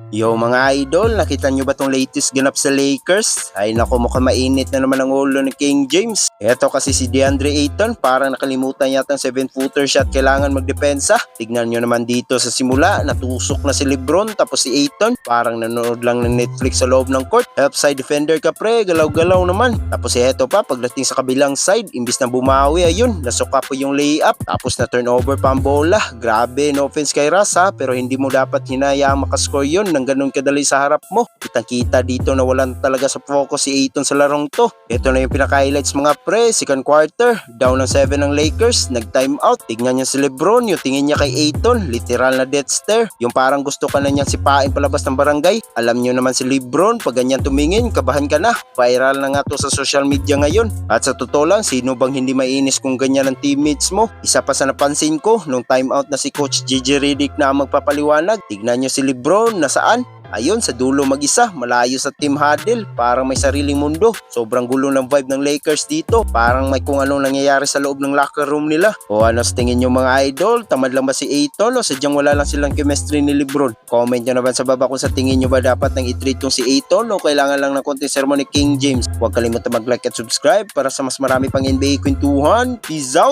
Yo mga idol, nakita nyo ba tong latest ganap sa Lakers? Ay nako, mukhang mainit na naman ang ulo ni King James. Eto kasi si DeAndre Ayton, parang nakalimutan yata ang 7-footer shot, kailangan magdepensa. Tignan nyo naman dito sa simula, natusok na si Lebron, tapos si Ayton, parang nanonood lang ng Netflix sa loob ng court. Help side defender ka pre, galaw-galaw naman. Tapos si eto pa, pagdating sa kabilang side, imbis na bumawi, ayun, nasuka po yung layup, tapos na turnover pa ang bola. Grabe, no offense kay Ras ha, pero hindi mo dapat hinayaang makascore yun ng ganun kadali sa harap mo. Kitang-kita dito na walan talaga sa focus si Ayton sa larong to. Ito na yung pinaka-highlights mga pre, second quarter, down ng 7 ng Lakers, nag-time out. Tignan niya si Lebron, yung tingin niya kay Ayton, literal na death stare. Yung parang gusto ka na niyang sipain palabas ng barangay. Alam niyo naman si Lebron, pag ganyan tumingin, kabahan ka na. Viral na nga to sa social media ngayon. At sa totoo lang, sino bang hindi mainis kung ganyan ang teammates mo? Isa pa sa napansin ko, nung time out na si Coach JJ Redick na ang magpapaliwanag, tignan niyo si Lebron, nasaan? Ayun, sa dulo mag-isa, malayo sa team huddle, parang may sariling mundo. Sobrang gulo ng vibe ng Lakers dito, parang may kung anong nangyayari sa loob ng locker room nila. O ano sa tingin nyo mga idol, tamad lang ba si Ayton o sadyang wala lang silang chemistry ni Lebron? Comment nyo naman sa baba kung sa tingin nyo ba dapat nang i-treat yung si Ayton o kailangan lang ng konting sermon ni King James. Huwag kalimutan mag-like at subscribe para sa mas marami pang NBA kwentuhan. Peace out!